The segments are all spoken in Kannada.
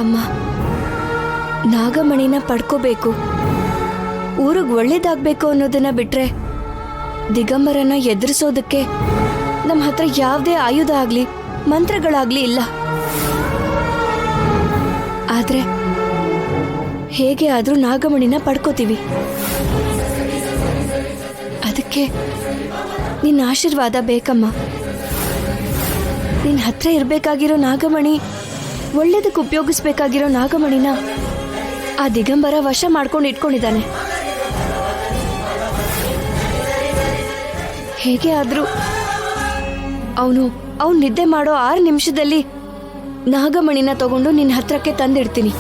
ಅಮ್ಮ, ನಾಗಮಣಿನ ಪಡ್ಕೋಬೇಕು, ಊರಿಗೆ ಒಳ್ಳೇದಾಗಬೇಕು ಅನ್ನೋದನ್ನ ಬಿಟ್ರೆ ದಿಗಂಬರನ ಎದುರಿಸೋದಕ್ಕೆ ನಮ್ಮ ಹತ್ರ ಯಾವುದೇ ಆಯುಧ ಆಗಲಿ ಮಂತ್ರಗಳಾಗ್ಲಿ ಇಲ್ಲ. ಆದ್ರೆ ಹೇಗೆ ಆದ್ರೂ ನಾಗಮಣಿನ ಪಡ್ಕೋತೀವಿ. ಅದಕ್ಕೆ ನಿನ್ನ ಆಶೀರ್ವಾದ ಬೇಕಮ್ಮ. ನಿನ್ನ ಹತ್ರ ಇರಬೇಕಾಗಿರೋ ನಾಗಮಣಿ, ಒಳ್ಳೇದಕ್ಕೆ ಉಪಯೋಗಿಸ್ಬೇಕಾಗಿರೋ ನಾಗಮಣಿನ ಆ ದಿಗಂಬರ ವಶ ಮಾಡ್ಕೊಂಡು ಇಟ್ಕೊಂಡಿದ್ದಾನೆ. ಹೇಗೆ ಆದ್ರೂ ಅವನು ನಿದ್ದೆ ಮಾಡೋ 6 ನಿಮಿಷದಲ್ಲಿ ನಾಗಮಣಿನ ತಗೊಂಡು ನಿನ್ನ ಹತ್ರಕ್ಕೆ ತಂದಿಡ್ತೀನಿ.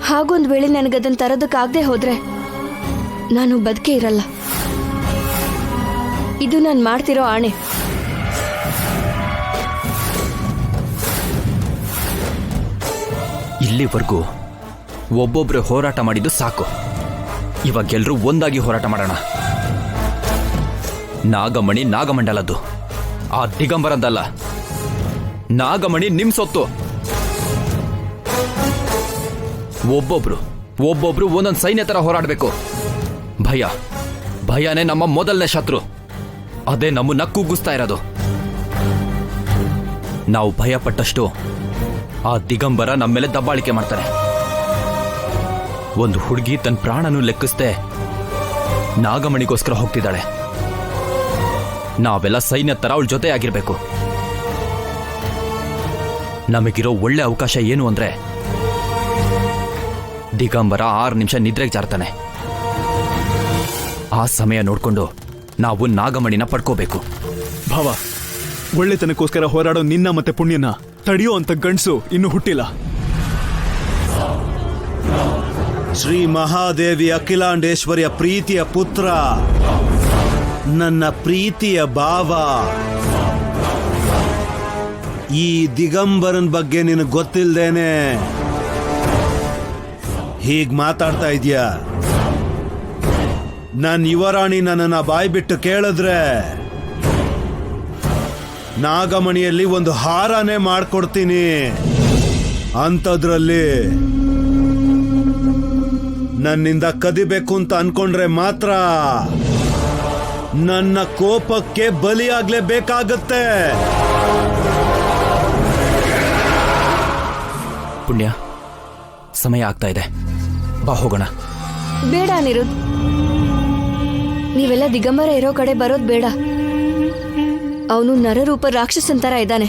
ಹಾಗೊಂದು ವೇಳೆ ನನಗದನ್ನು ತರೋದಕ್ಕಾಗದೆ ಹೋದ್ರೆ ನಾನು ಬದುಕೇ ಇರಲ್ಲ. ಇದು ನಾನು ಮಾಡ್ತಿರೋ ಆಣೆ. ಇಲ್ಲಿವರೆಗೂ ಒಬ್ಬೊಬ್ರೆ ಹೋರಾಟ ಮಾಡಿದ್ದು ಸಾಕು. ಇವಾಗೆಲ್ಲರೂ ಒಂದಾಗಿ ಹೋರಾಟ ಮಾಡೋಣ. ನಾಗಮಣಿ ನಾಗಮಂಡಲದ್ದು, ಆ ದಿಗಂಬರದ್ದಲ್ಲ. ನಾಗಮಣಿ ನಿಮ್ ಸೊತ್ತು. ಒಬ್ಬೊಬ್ರು ಒಂದೊಂದು ಸೈನ್ಯ ತರ ಹೋರಾಡಬೇಕು. ಭಯನೇ ನಮ್ಮ ಮೊದಲನೇ ಶತ್ರು. ಅದೇ ನಮ್ಮನ್ನ ಕುಗ್ಗಿಸ್ತಾ ಇರೋದು. ನಾವು ಭಯ ಪಟ್ಟಷ್ಟು ಆ ದಿಗಂಬರ ನಮ್ಮ ಮೇಲೆ ದಬ್ಬಾಳಿಕೆ ಮಾಡ್ತಾನೆ. ಒಂದು ಹುಡುಗಿ ತನ್ನ ಪ್ರಾಣನೂ ಲೆಕ್ಕಿಸ್ದೆ ನಾಗಮಣಿಗೋಸ್ಕರ ಹೋಗ್ತಿದ್ದಾಳೆ. ನಾವೆಲ್ಲ ಸೈನ್ಯ ತರ ಅವಳ ಜೊತೆ ಆಗಿರ್ಬೇಕು. ನಮಗಿರೋ ಒಳ್ಳೆ ಅವಕಾಶ ಏನು ಅಂದ್ರೆ, ದಿಗಂಬರ 6 ನಿಮಿಷ ನಿದ್ರೆಗೆ ಜಾರ್ತಾನೆ. ಆ ಸಮಯ ನೋಡ್ಕೊಂಡು ನಾವು ನಾಗಮಣಿನ ಪಡ್ಕೋಬೇಕು. ಭಾವ, ಒಳ್ಳೆತನಕ್ಕೋಸ್ಕರ ಹೋರಾಡೋ ನಿನ್ನ ಮತ್ತೆ ಪುಣ್ಯನ ತಡೆಯೋ ಅಂತ ಗಂಡ್ಸು ಇನ್ನು ಹುಟ್ಟಿಲ್ಲ. ಶ್ರೀ ಮಹಾದೇವಿ ಅಖಿಲಾಂಡೇಶ್ವರಿಯ ಪ್ರೀತಿಯ ಪುತ್ರ, ನನ್ನ ಪ್ರೀತಿಯ ಭಾವ. ಈ ದಿಗಂಬರನ್ ಬಗ್ಗೆ ನಿನಗೆ ಗೊತ್ತಿಲ್ದೇನೆ ಹೀಗ್ ಮಾತಾಡ್ತಾ ಇದೀಯ. ನನ್ನ ಯುವರಾಣಿ ನನ್ನನ್ನ ಬಾಯಿ ಬಿಟ್ಟು ಕೇಳಿದ್ರೆ ನಾಗಮಣಿಯಲ್ಲಿ ಒಂದು ಹಾರನೇ ಮಾಡ್ಕೊಡ್ತೀನಿ. ಅಂಥದ್ರಲ್ಲಿ ನನ್ನಿಂದ ಕದಿಬೇಕು ಅಂತ ಅನ್ಕೊಂಡ್ರೆ ಮಾತ್ರ ನನ್ನ ಕೋಪಕ್ಕೆ ಬಲಿಯಾಗ್ಲೇಬೇಕಾಗತ್ತೆ. ಪುಣ್ಯ, ಸಮಯ ಆಗ್ತಾ ಇದೆ, ಬಾ ಹೋಗೋಣ. ಬೇಡ ಅನಿರುದ್ಧ್, ನೀವೆಲ್ಲ ದಿಗಂಬರ ಇರೋ ಕಡೆ ಬರೋದು ಬೇಡ. ಅವನು ನರರೂಪ ರಾಕ್ಷಸನ್ ತರ ಇದ್ದಾನೆ.